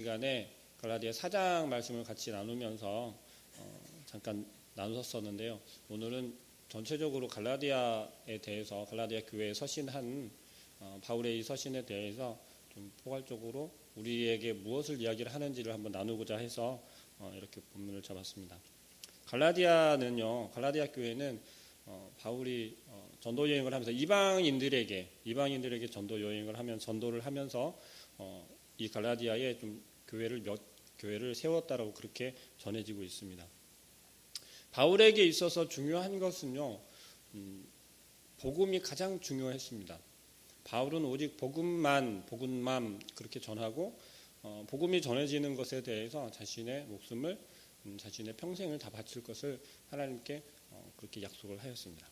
시간에 갈라디아 4장 말씀을 같이 나누면서 잠깐 나눴었는데요. 오늘은 전체적으로 갈라디아에 대해서 갈라디아 교회에 서신한 바울의 이 서신에 대해서 좀 포괄적으로 우리에게 무엇을 이야기를 하는지를 한번 나누고자 해서 이렇게 본문을 잡았습니다. 갈라디아 교회는 바울이 전도 여행을 하면서 이방인들에게 전도 여행을 하면 전도를 하면서 이 갈라디아에 좀 몇 교회를 세웠다라고 그렇게 전해지고 있습니다. 바울에게 있어서 중요한 것은요, 복음이 가장 중요했습니다. 바울은 오직 복음만 그렇게 전하고 복음이 전해지는 것에 대해서 자신의 목숨을 자신의 평생을 다 바칠 것을 하나님께 그렇게 약속을 하였습니다.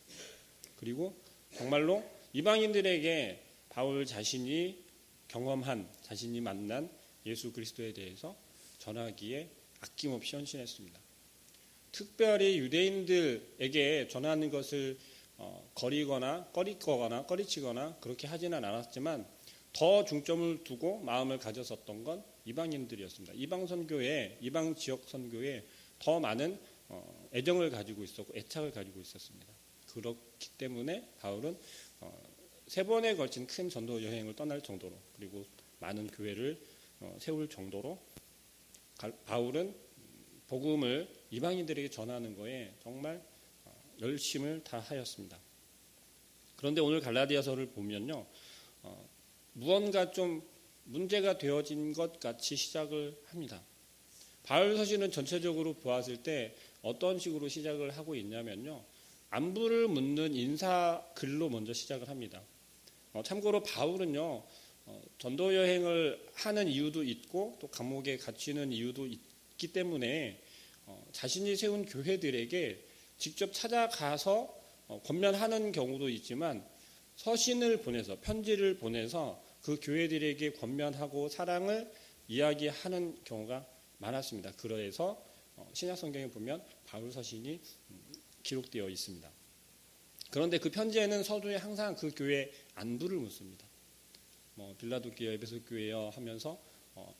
그리고 정말로 이방인들에게 바울 자신이 경험한 자신이 만난 예수 그리스도에 대해서 전하기에 아낌없이 헌신했습니다. 특별히 유대인들에게 전하는 것을 꺼리치거나 그렇게 하지는 않았지만 더 중점을 두고 마음을 가졌었던 건 이방인들이었습니다. 이방 지역 선교에 더 많은 애정을 가지고 있었고 애착을 가지고 있었습니다. 그렇기 때문에 바울은 3번에 걸친 큰 전도 여행을 떠날 정도로, 그리고 많은 교회를 세울 정도로 바울은 복음을 이방인들에게 전하는 거에 정말 열심을 다하였습니다. 그런데 오늘 갈라디아서를 보면요, 무언가 좀 문제가 되어진 것 같이 시작을 합니다. 바울 서신은 전체적으로 보았을 때 어떤 식으로 시작을 하고 있냐면요, 안부를 묻는 인사글로 먼저 시작을 합니다. 참고로 바울은요, 전도 여행을 하는 이유도 있고 또 감옥에 갇히는 이유도 있기 때문에 자신이 세운 교회들에게 직접 찾아가서 권면하는 경우도 있지만 편지를 보내서 그 교회들에게 권면하고 사랑을 이야기하는 경우가 많았습니다. 그래서 신약 성경에 보면 바울 서신이 기록되어 있습니다. 그런데 그 편지에는 서두에 항상 그 교회 안부를 묻습니다. 빌라도 교회, 에베소 교회여 하면서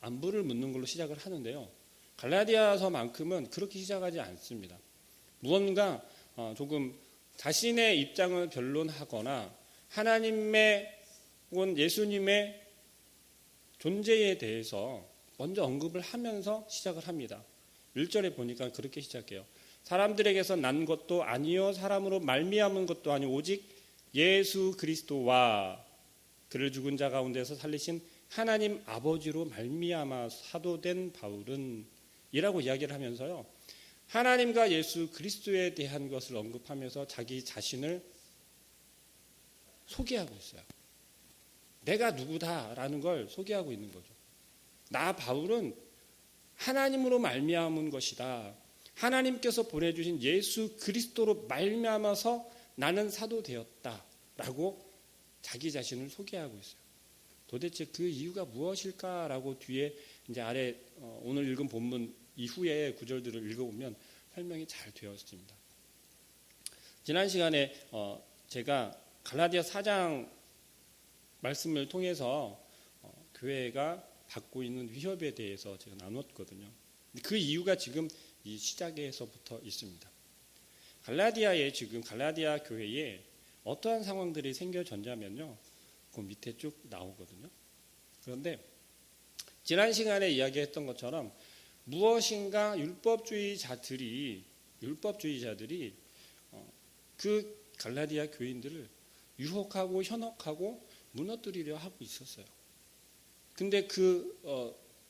안부를 묻는 걸로 시작을 하는데요. 갈라디아서만큼은 그렇게 시작하지 않습니다. 무언가 조금 자신의 입장을 변론하거나 하나님의 혹은 예수님의 존재에 대해서 먼저 언급을 하면서 시작을 합니다. 1절에 보니까 그렇게 시작해요. 사람들에게서 난 것도 아니요 사람으로 말미암은 것도 아니요 오직 예수 그리스도와 그를 죽은 자 가운데서 살리신 하나님 아버지로 말미암아 사도된 바울은 이라고 이야기를 하면서요, 하나님과 예수 그리스도에 대한 것을 언급하면서 자기 자신을 소개하고 있어요. 내가 누구다라는 걸 소개하고 있는 거죠. 나 바울은 하나님으로 말미암은 것이다. 하나님께서 보내주신 예수 그리스도로 말미암아서 나는 사도 되었다라고 자기 자신을 소개하고 있어요. 도대체 그 이유가 무엇일까라고 뒤에 이제 아래 오늘 읽은 본문 이후의 구절들을 읽어보면 설명이 잘 되어 있습니다. 지난 시간에 제가 갈라디아 4장 말씀을 통해서 교회가 받고 있는 위협에 대해서 제가 나눴거든요. 그 이유가 지금 이 시작에서부터 있습니다. 갈라디아 교회에 어떠한 상황들이 생겨졌냐면요, 그 밑에 쭉 나오거든요. 그런데 지난 시간에 이야기했던 것처럼 무엇인가 율법주의자들이 그 갈라디아 교인들을 유혹하고 현혹하고 무너뜨리려 하고 있었어요. 근데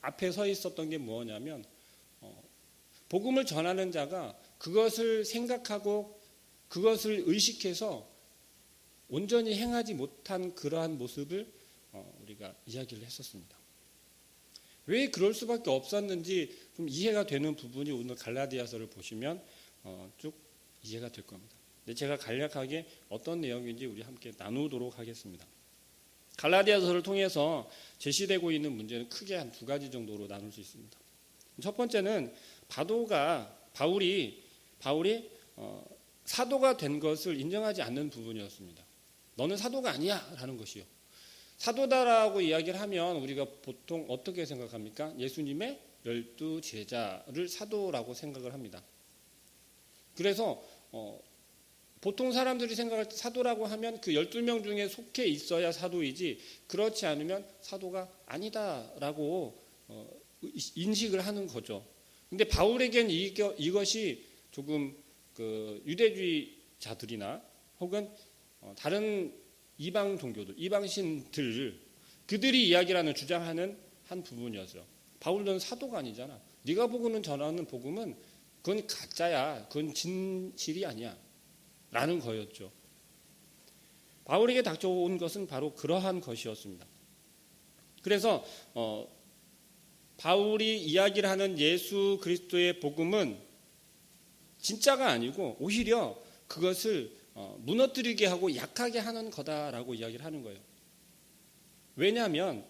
앞에 서 있었던 게 뭐냐면 복음을 전하는 자가 그것을 생각하고 그것을 의식해서 온전히 행하지 못한 그러한 모습을 우리가 이야기를 했었습니다. 왜 그럴 수밖에 없었는지 좀 이해가 되는 부분이 오늘 갈라디아서를 보시면 쭉 이해가 될 겁니다. 근데 제가 간략하게 어떤 내용인지 우리 함께 나누도록 하겠습니다. 갈라디아서를 통해서 제시되고 있는 문제는 크게 한 2가지 정도로 나눌 수 있습니다. 첫 번째는 바울이 사도가 된 것을 인정하지 않는 부분이었습니다. 너는 사도가 아니야 라는 것이요. 사도다라고 이야기를 하면 우리가 보통 어떻게 생각합니까? 예수님의 12제자를 사도라고 생각을 합니다. 그래서 보통 사람들이 생각할 때 사도라고 하면 그 12명 중에 속해 있어야 사도이지, 그렇지 않으면 사도가 아니다라고 인식을 하는 거죠. 근데 바울에겐 이것이 조금 그 유대주의자들이나 혹은 다른 이방 종교들, 이방신들, 그들이 이야기라는 주장하는 한 부분이었어요. 바울은 사도가 아니잖아. 네가 복음을 전하는 복음은 그건 가짜야. 그건 진실이 아니야. 라는 거였죠. 바울에게 닥쳐온 것은 바로 그러한 것이었습니다. 그래서 바울이 이야기를 하는 예수 그리스도의 복음은 진짜가 아니고 오히려 그것을 무너뜨리게 하고 약하게 하는 거다라고 이야기를 하는 거예요. 왜냐하면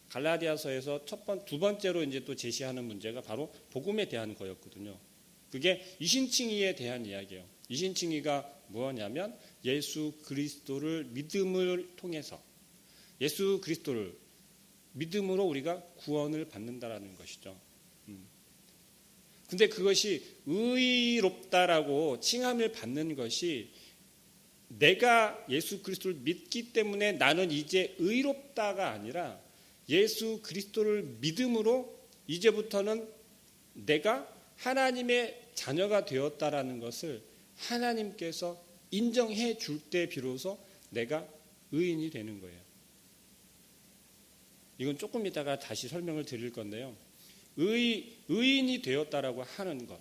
갈라디아서에서 두 번째로 이제 또 제시하는 문제가 바로 복음에 대한 거였거든요. 그게 이신칭의에 대한 이야기예요. 이신칭의가 뭐냐면 예수 그리스도를 믿음을 통해서, 예수 그리스도를 믿음으로 우리가 구원을 받는다라는 것이죠. 근데 그것이 의롭다라고 칭함을 받는 것이 내가 예수 그리스도를 믿기 때문에 나는 이제 의롭다가 아니라 예수 그리스도를 믿음으로 이제부터는 내가 하나님의 자녀가 되었다라는 것을 하나님께서 인정해 줄 때 비로소 내가 의인이 되는 거예요. 이건 조금 이따가 다시 설명을 드릴 건데요. 의인이 되었다라고 하는 것,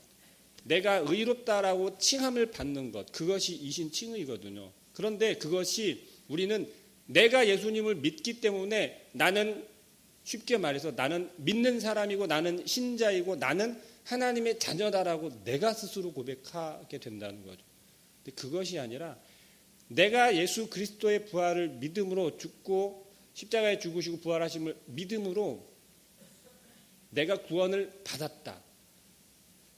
내가 의롭다라고 칭함을 받는 것, 그것이 이신칭의거든요. 그런데 그것이 우리는 내가 예수님을 믿기 때문에 나는, 쉽게 말해서 나는 믿는 사람이고 나는 신자이고 나는 하나님의 자녀다라고 내가 스스로 고백하게 된다는 거죠. 근데 그것이 아니라 내가 예수 그리스도의 부활을 믿음으로 죽고 십자가에 죽으시고 부활하심을 믿음으로 내가 구원을 받았다.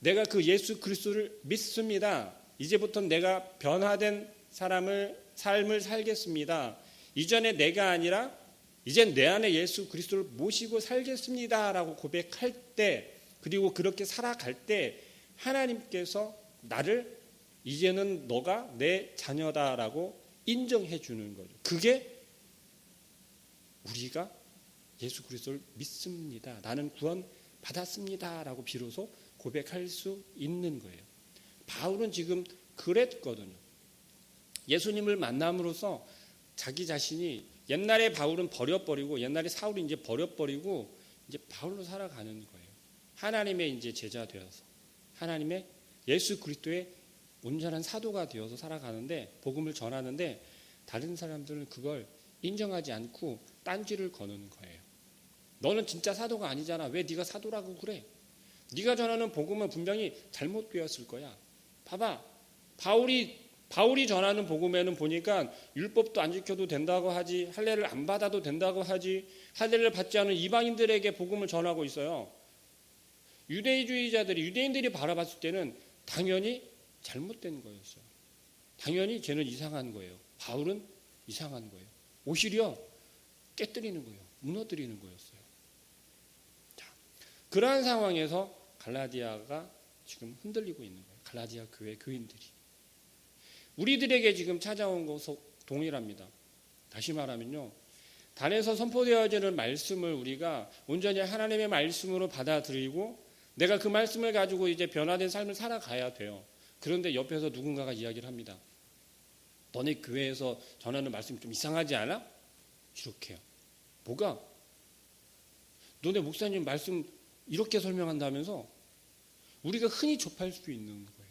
내가 그 예수 그리스도를 믿습니다. 이제부터 내가 변화된 삶을 살겠습니다. 이전에 내가 아니라 이젠 내 안에 예수 그리스도를 모시고 살겠습니다라고 고백할 때, 그리고 그렇게 살아갈 때 하나님께서 나를 이제는 너가 내 자녀다라고 인정해 주는 거죠. 그게 우리가 예수 그리스도를 믿습니다. 나는 구원 받았습니다라고 비로소 고백할 수 있는 거예요. 바울은 지금 그랬거든요. 예수님을 만남으로써 자기 자신이, 옛날에 바울은 버려버리고 옛날에 사울이 이제 버려버리고 이제 바울로 살아가는 거예요. 하나님의 이제 제자 되어서 하나님의 예수 그리스도의 온전한 사도가 되어서 살아가는데, 복음을 전하는데 다른 사람들은 그걸 인정하지 않고 딴지를 거는 거예요. 너는 진짜 사도가 아니잖아. 왜 네가 사도라고 그래? 네가 전하는 복음은 분명히 잘못되었을 거야. 봐봐. 바울이 전하는 복음에는 보니까 율법도 안 지켜도 된다고 하지, 할례를 안 받아도 된다고 하지, 할례를 받지 않은 이방인들에게 복음을 전하고 있어요. 유대인들이 바라봤을 때는 당연히 잘못된 거였어요. 당연히 쟤는 이상한 거예요. 바울은 이상한 거예요. 오히려 깨뜨리는 거예요. 무너뜨리는 거였어요. 자, 그러한 상황에서 갈라디아가 지금 흔들리고 있는 거예요. 갈라디아 교회 교인들이. 우리들에게 지금 찾아온 것과 동일합니다. 다시 말하면요, 단에서 선포되어지는 말씀을 우리가 온전히 하나님의 말씀으로 받아들이고 내가 그 말씀을 가지고 이제 변화된 삶을 살아가야 돼요. 그런데 옆에서 누군가가 이야기를 합니다. 너네 교회에서 전하는 말씀이 좀 이상하지 않아? 이렇게요. 뭐가? 너네 목사님 말씀 이렇게 설명한다면서? 우리가 흔히 접할 수 있는 거예요.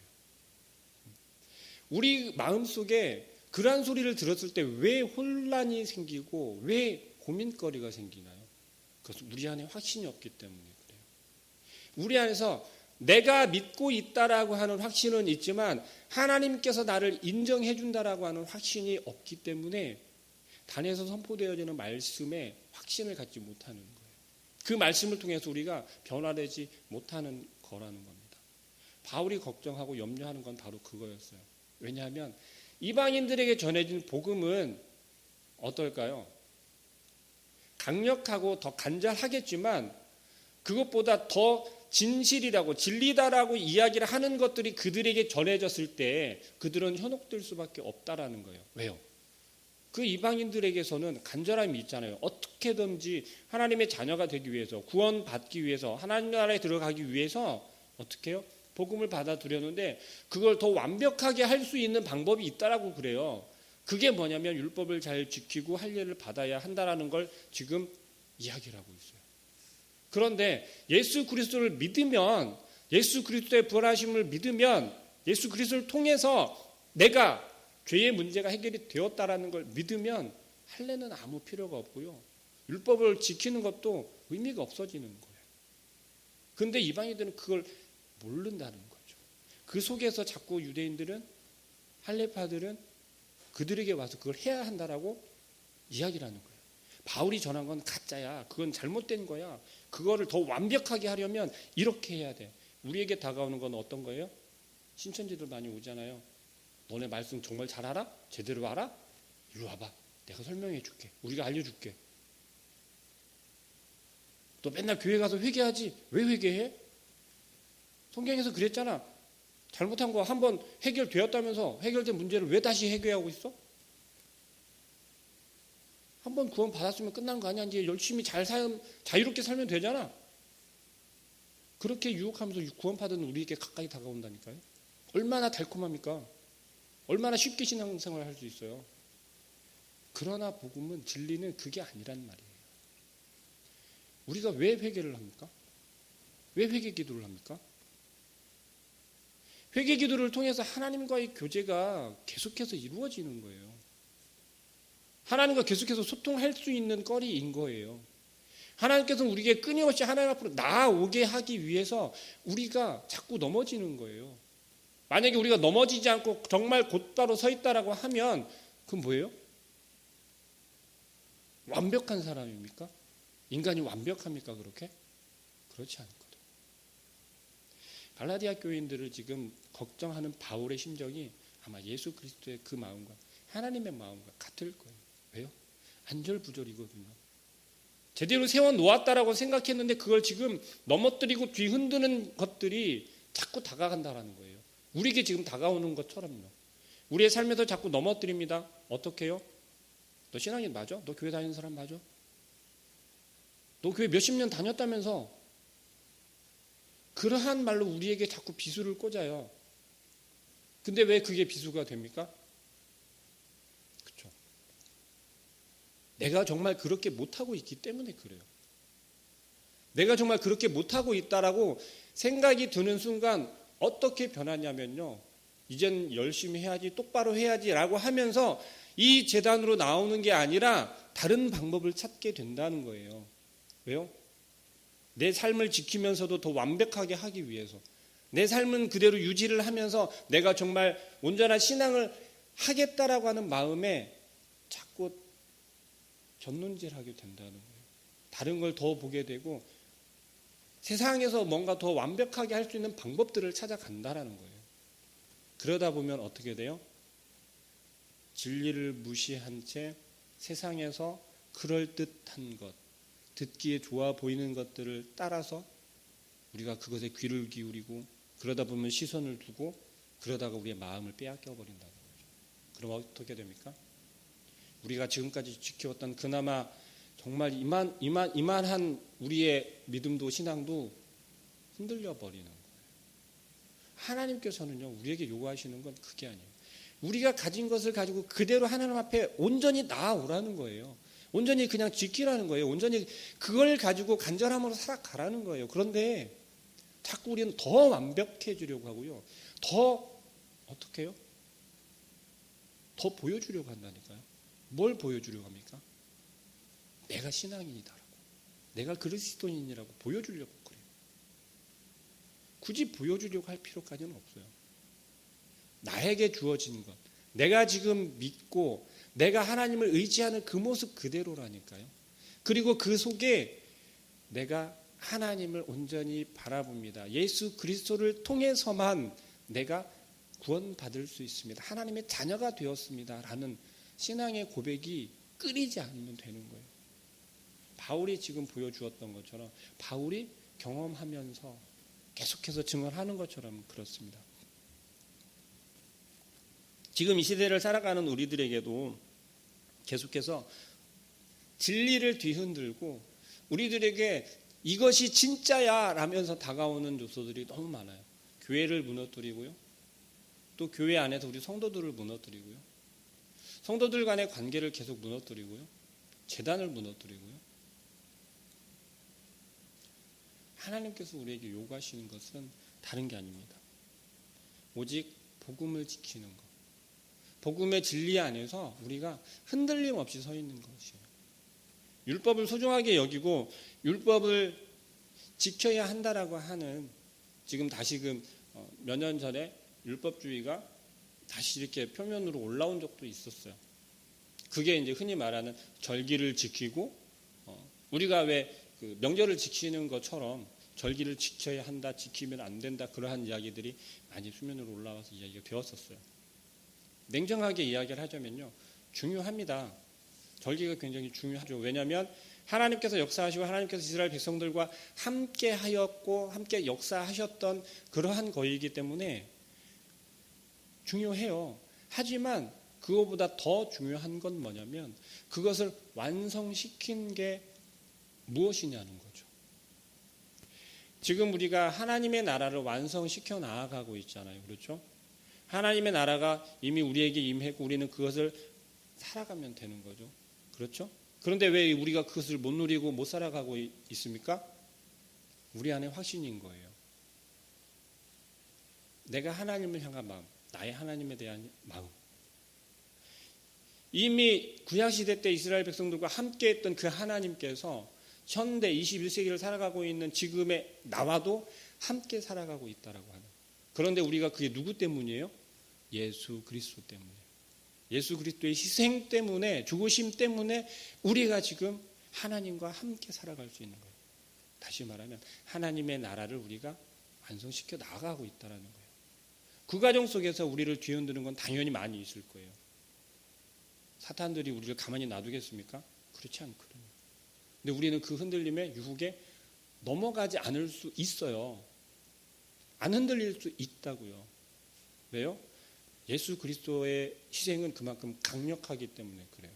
우리 마음속에 그러한 소리를 들었을 때 왜 혼란이 생기고 왜 고민거리가 생기나요? 그것은 우리 안에 확신이 없기 때문에 그래요. 우리 안에서 내가 믿고 있다라고 하는 확신은 있지만 하나님께서 나를 인정해 준다라고 하는 확신이 없기 때문에 단에서 선포되어지는 말씀에 확신을 갖지 못하는 거예요. 그 말씀을 통해서 우리가 변화되지 못하는 거라는 겁니다. 바울이 걱정하고 염려하는 건 바로 그거였어요. 왜냐하면 이방인들에게 전해진 복음은 어떨까요? 강력하고 더 간절하겠지만 그것보다 더 진실이라고 진리다라고 이야기를 하는 것들이 그들에게 전해졌을 때 그들은 현혹될 수밖에 없다라는 거예요. 왜요? 그 이방인들에게서는 간절함이 있잖아요. 어떻게든지 하나님의 자녀가 되기 위해서, 구원받기 위해서, 하나님 나라에 들어가기 위해서 어떻게 해요? 복음을 받아들였는데 그걸 더 완벽하게 할 수 있는 방법이 있다라고 그래요. 그게 뭐냐면 율법을 잘 지키고 할례를 받아야 한다라는 걸 지금 이야기를 하고 있어요. 그런데 예수 그리스도를 믿으면, 예수 그리스도의 부활하심을 믿으면, 예수 그리스도를 통해서 내가 죄의 문제가 해결이 되었다라는 걸 믿으면 할례는 아무 필요가 없고요. 율법을 지키는 것도 의미가 없어지는 거예요. 그런데 이방인들은 그걸 모른다는 거죠. 그 속에서 자꾸 유대인들은, 할례파들은 그들에게 와서 그걸 해야 한다라고 이야기를 하는 거예요. 바울이 전한 건 가짜야. 그건 잘못된 거야. 그거를 더 완벽하게 하려면 이렇게 해야 돼. 우리에게 다가오는 건 어떤 거예요? 신천지들 많이 오잖아요. 너네 말씀 정말 잘 알아? 제대로 알아? 이리 와봐. 내가 설명해 줄게. 우리가 알려줄게. 또 맨날 교회 가서 회개하지. 왜 회개해? 성경에서 그랬잖아. 잘못한 거 한번 해결되었다면서 해결된 문제를 왜 다시 회개하고 있어? 한번 구원 받았으면 끝난 거 아니야? 이제 열심히 자유롭게 살면 되잖아. 그렇게 유혹하면서 구원받은 우리에게 가까이 다가온다니까요. 얼마나 달콤합니까? 얼마나 쉽게 신앙생활을 할 수 있어요. 그러나 복음은, 진리는 그게 아니란 말이에요. 우리가 왜 회개를 합니까? 왜 회개 기도를 합니까? 회개 기도를 통해서 하나님과의 교제가 계속해서 이루어지는 거예요. 하나님과 계속해서 소통할 수 있는 거리인 거예요. 하나님께서 우리에게 끊임없이 하나님 앞으로 나아오게 하기 위해서 우리가 자꾸 넘어지는 거예요. 만약에 우리가 넘어지지 않고 정말 곧바로 서 있다라고 하면 그건 뭐예요? 완벽한 사람입니까? 인간이 완벽합니까? 그렇게? 그렇지 않거든요. 갈라디아 교인들을 지금 걱정하는 바울의 심정이 아마 예수 그리스도의 그 마음과 하나님의 마음과 같을 거예요. 왜요? 안절부절이거든요. 제대로 세워놓았다라고 생각했는데 그걸 지금 넘어뜨리고 뒤흔드는 것들이 자꾸 다가간다라는 거예요. 우리에게 지금 다가오는 것처럼요. 우리의 삶에서 자꾸 넘어뜨립니다. 어떻게 해요? 너 신앙인 맞아? 너 교회 다니는 사람 맞아? 너 교회 몇십 년 다녔다면서? 그러한 말로 우리에게 자꾸 비수를 꽂아요. 근데 왜 그게 비수가 됩니까? 그렇죠. 내가 정말 그렇게 못하고 있기 때문에 그래요. 내가 정말 그렇게 못하고 있다라고 생각이 드는 순간 어떻게 변하냐면요. 이젠 열심히 해야지, 똑바로 해야지라고 하면서 이 재단으로 나오는 게 아니라 다른 방법을 찾게 된다는 거예요. 왜요? 내 삶을 지키면서도 더 완벽하게 하기 위해서, 내 삶은 그대로 유지를 하면서 내가 정말 온전한 신앙을 하겠다라고 하는 마음에 자꾸 곁눈질하게 된다는 거예요. 다른 걸 더 보게 되고 세상에서 뭔가 더 완벽하게 할 수 있는 방법들을 찾아간다라는 거예요. 그러다 보면 어떻게 돼요? 진리를 무시한 채 세상에서 그럴듯한 것, 듣기에 좋아 보이는 것들을 따라서 우리가 그것에 귀를 기울이고 그러다 보면 시선을 두고 그러다가 우리의 마음을 빼앗겨 버린다는 거죠. 그럼 어떻게 됩니까? 우리가 지금까지 지켜왔던 그나마 정말 이만한 우리의 믿음도 신앙도 흔들려 버리는 거예요. 하나님께서는요, 우리에게 요구하시는 건 그게 아니에요. 우리가 가진 것을 가지고 그대로 하나님 앞에 온전히 나아오라는 거예요. 온전히 그냥 지키라는 거예요. 온전히 그걸 가지고 간절함으로 살아가라는 거예요. 그런데 자꾸 우리는 더 완벽해지려고 하고요. 더 어떻게 해요? 더 보여주려고 한다니까요. 뭘 보여주려고 합니까? 내가 신앙인이다라고, 내가 그리스도인이라고 보여주려고 그래요. 굳이 보여주려고 할 필요까지는 없어요. 나에게 주어진 것, 내가 지금 믿고 내가 하나님을 의지하는 그 모습 그대로라니까요. 그리고 그 속에 내가 하나님을 온전히 바라봅니다. 예수 그리스도를 통해서만 내가 구원받을 수 있습니다. 하나님의 자녀가 되었습니다. 라는 신앙의 고백이 끊이지 않으면 되는 거예요. 바울이 지금 보여주었던 것처럼 바울이 경험하면서 계속해서 증언하는 것처럼 그렇습니다. 지금 이 시대를 살아가는 우리들에게도 계속해서 진리를 뒤흔들고 우리들에게 이것이 진짜야 라면서 다가오는 요소들이 너무 많아요. 교회를 무너뜨리고요. 또 교회 안에서 우리 성도들을 무너뜨리고요. 성도들 간의 관계를 계속 무너뜨리고요. 제단을 무너뜨리고요. 하나님께서 우리에게 요구하시는 것은 다른 게 아닙니다. 오직 복음을 지키는 것. 복음의 진리 안에서 우리가 흔들림 없이 서 있는 것이에요. 율법을 소중하게 여기고 율법을 지켜야 한다라고 하는 지금 다시금 몇 년 전에 율법주의가 다시 이렇게 표면으로 올라온 적도 있었어요. 그게 이제 흔히 말하는 절기를 지키고 우리가 왜 그 명절을 지키는 것처럼 절기를 지켜야 한다, 지키면 안 된다 그러한 이야기들이 많이 수면으로 올라와서 이야기가 되었었어요. 냉정하게 이야기를 하자면요, 중요합니다. 절기가 굉장히 중요하죠. 왜냐하면 하나님께서 역사하시고 하나님께서 이스라엘 백성들과 함께 하였고 함께 역사하셨던 그러한 거이기 때문에 중요해요. 하지만 그거보다 더 중요한 건 뭐냐면 그것을 완성시킨 게 무엇이냐는 거죠. 지금 우리가 하나님의 나라를 완성시켜 나아가고 있잖아요. 그렇죠? 하나님의 나라가 이미 우리에게 임했고 우리는 그것을 살아가면 되는 거죠. 그렇죠? 그런데 왜 우리가 그것을 못 누리고 못 살아가고 있습니까? 우리 안에 확신인 거예요. 내가 하나님을 향한 마음, 나의 하나님에 대한 마음. 이미 구약시대 때 이스라엘 백성들과 함께했던 그 하나님께서 현대 21세기를 살아가고 있는 지금의 나와도 함께 살아가고 있다라고 하는. 그런데 우리가 그게 누구 때문이에요? 예수 그리스도 때문이에요. 예수 그리스도의 희생 때문에, 죽으심 때문에 우리가 지금 하나님과 함께 살아갈 수 있는 거예요. 다시 말하면 하나님의 나라를 우리가 완성시켜 나가고 있다는 거예요. 그 과정 속에서 우리를 뒤흔드는 건 당연히 많이 있을 거예요. 사탄들이 우리를 가만히 놔두겠습니까? 그렇지 않거든요. 근데 우리는 그 흔들림의 유혹에 넘어가지 않을 수 있어요. 안 흔들릴 수 있다고요. 왜요? 예수 그리스도의 희생은 그만큼 강력하기 때문에 그래요.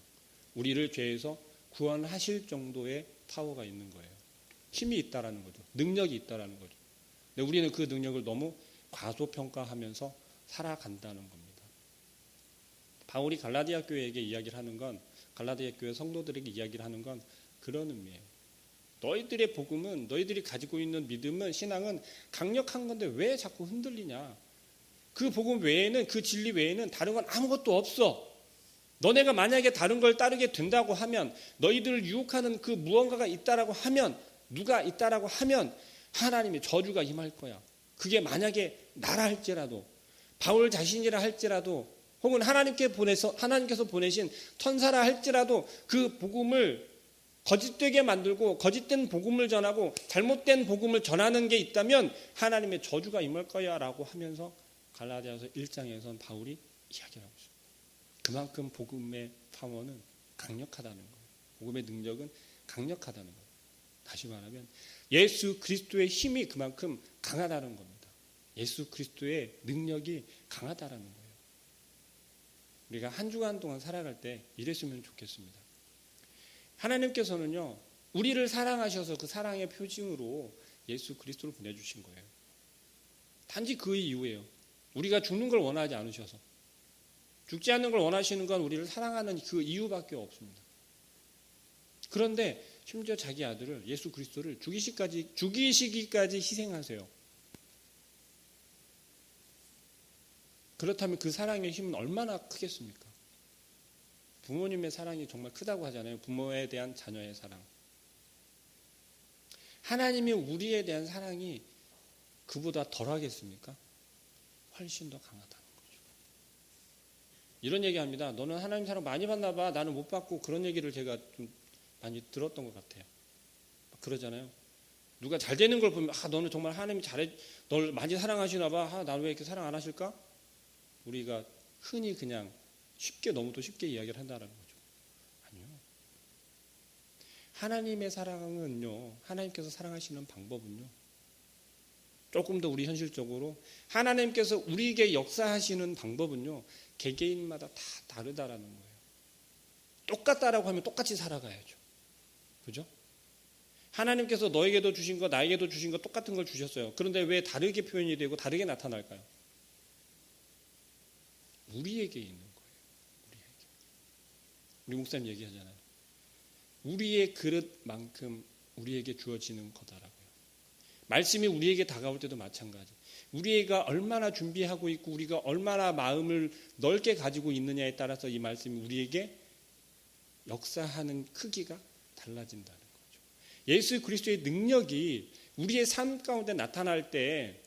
우리를 죄에서 구원하실 정도의 파워가 있는 거예요. 힘이 있다라는 거죠. 능력이 있다라는 거죠. 근데 우리는 그 능력을 너무 과소평가하면서 살아간다는 겁니다. 바울이 갈라디아 교회에게 이야기를 하는 건, 갈라디아 교회 성도들에게 이야기를 하는 건 그런 의미예요. 너희들의 복음은, 너희들이 가지고 있는 믿음은, 신앙은 강력한 건데 왜 자꾸 흔들리냐? 그 복음 외에는, 그 진리 외에는 다른 건 아무것도 없어. 너네가 만약에 다른 걸 따르게 된다고 하면, 너희들을 유혹하는 그 무언가가 있다라고 하면, 누가 있다라고 하면 하나님의 저주가 임할 거야. 그게 만약에 나라 할지라도, 바울 자신이라 할지라도, 혹은 하나님께서 보내신 천사라 할지라도 그 복음을 거짓되게 만들고 거짓된 복음을 전하고 잘못된 복음을 전하는 게 있다면 하나님의 저주가 임할 거야 라고 하면서 갈라디아서 1장에서는 바울이 이야기를 하고 있습니다. 그만큼 복음의 파워는 강력하다는 거예요. 복음의 능력은 강력하다는 거예요. 다시 말하면 예수 그리스도의 힘이 그만큼 강하다는 겁니다. 예수 그리스도의 능력이 강하다는 거예요. 우리가 한 주간 동안 살아갈 때 이랬으면 좋겠습니다. 하나님께서는요, 우리를 사랑하셔서 그 사랑의 표징으로 예수 그리스도를 보내주신 거예요. 단지 그 이유예요. 우리가 죽는 걸 원하지 않으셔서. 죽지 않는 걸 원하시는 건 우리를 사랑하는 그 이유밖에 없습니다. 그런데 심지어 자기 아들을, 예수 그리스도를 죽이시기까지 희생하세요. 그렇다면 그 사랑의 힘은 얼마나 크겠습니까? 부모님의 사랑이 정말 크다고 하잖아요. 부모에 대한 자녀의 사랑. 하나님이 우리에 대한 사랑이 그보다 덜하겠습니까? 훨씬 더 강하다는 거죠. 이런 얘기합니다. 너는 하나님 사랑 많이 받나 봐. 나는 못 받고. 그런 얘기를 제가 좀 많이 들었던 것 같아요. 그러잖아요. 누가 잘 되는 걸 보면 너는 정말 하나님이 널 많이 사랑하시나 봐. 나는 왜 이렇게 사랑 안 하실까? 우리가 흔히 그냥 너무도 쉽게 이야기를 한다는 거죠. 아니요. 하나님의 사랑은요, 하나님께서 사랑하시는 방법은요, 조금 더 우리 현실적으로 하나님께서 우리에게 역사하시는 방법은요, 개개인마다 다 다르다라는 거예요. 똑같다라고 하면 똑같이 살아가야죠. 그죠? 하나님께서 너에게도 주신 거, 나에게도 주신 거 똑같은 걸 주셨어요. 그런데 왜 다르게 표현이 되고 다르게 나타날까요? 우리에게 있는 거예요. 우리에게. 우리 목사님 얘기하잖아요. 우리의 그릇만큼 우리에게 주어지는 거다라고요. 말씀이 우리에게 다가올 때도 마찬가지. 우리가 얼마나 준비하고 있고 우리가 얼마나 마음을 넓게 가지고 있느냐에 따라서 이 말씀이 우리에게 역사하는 크기가 달라진다는 거죠. 예수 그리스도의 능력이 우리의 삶 가운데 나타날 때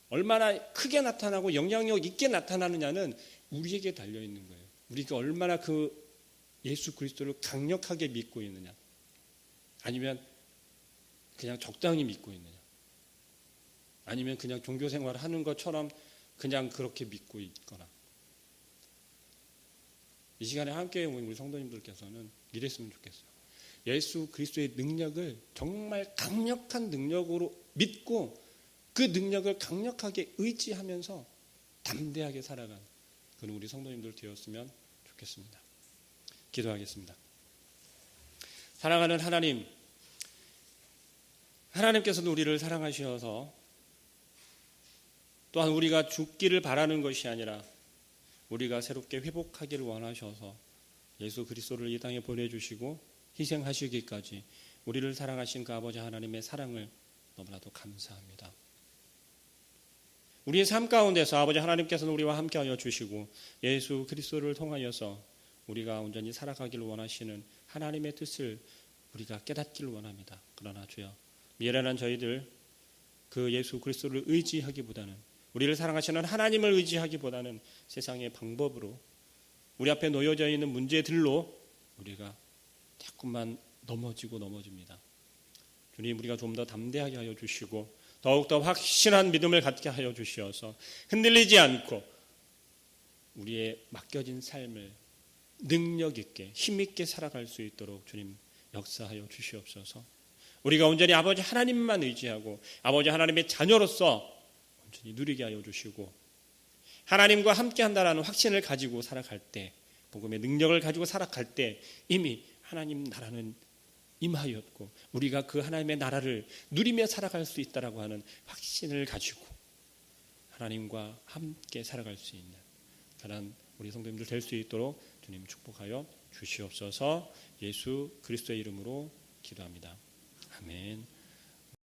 얼마나 크게 나타나고 영향력 있게 나타나느냐는 우리에게 달려있는 거예요. 우리가 얼마나 그 예수 그리스도를 강력하게 믿고 있느냐, 아니면 그냥 적당히 믿고 있느냐, 아니면 그냥 종교 생활을 하는 것처럼 그냥 그렇게 믿고 있거나. 이 시간에 함께 온 우리 성도님들께서는 이랬으면 좋겠어요. 예수 그리스도의 능력을 정말 강력한 능력으로 믿고 그 능력을 강력하게 의지하면서 담대하게 살아가는 그런 우리 성도님들 되었으면 좋겠습니다. 기도하겠습니다. 사랑하는 하나님, 하나님께서는 우리를 사랑하셔서 또한 우리가 죽기를 바라는 것이 아니라 우리가 새롭게 회복하기를 원하셔서 예수 그리스도를 이 땅에 보내주시고 희생하시기까지 우리를 사랑하신 그 아버지 하나님의 사랑을 너무나도 감사합니다. 우리의 삶 가운데서 아버지 하나님께서는 우리와 함께하여 주시고 예수 그리스도를 통하여서 우리가 온전히 살아가기를 원하시는 하나님의 뜻을 우리가 깨닫기를 원합니다. 그러나 주여, 미련한 저희들 그 예수 그리스도를 의지하기보다는, 우리를 사랑하시는 하나님을 의지하기보다는 세상의 방법으로 우리 앞에 놓여져 있는 문제들로 우리가 자꾸만 넘어집니다. 주님, 우리가 좀 더 담대하게 하여 주시고 더욱더 확신한 믿음을 갖게 하여 주시어서 흔들리지 않고 우리의 맡겨진 삶을 능력 있게 힘 있게 살아갈 수 있도록 주님 역사하여 주시옵소서. 우리가 온전히 아버지 하나님만 의지하고 아버지 하나님의 자녀로서 온전히 누리게 하여 주시고 하나님과 함께 한다라는 확신을 가지고 살아갈 때, 복음의 능력을 가지고 살아갈 때 이미 하나님 나라는 임하였고 우리가 그 하나님의 나라를 누리며 살아갈 수 있다라고 하는 확신을 가지고 하나님과 함께 살아갈 수 있는 그런 우리 성도님들 될 수 있도록 주님 축복하여 주시옵소서. 예수 그리스도의 이름으로 기도합니다. 아멘.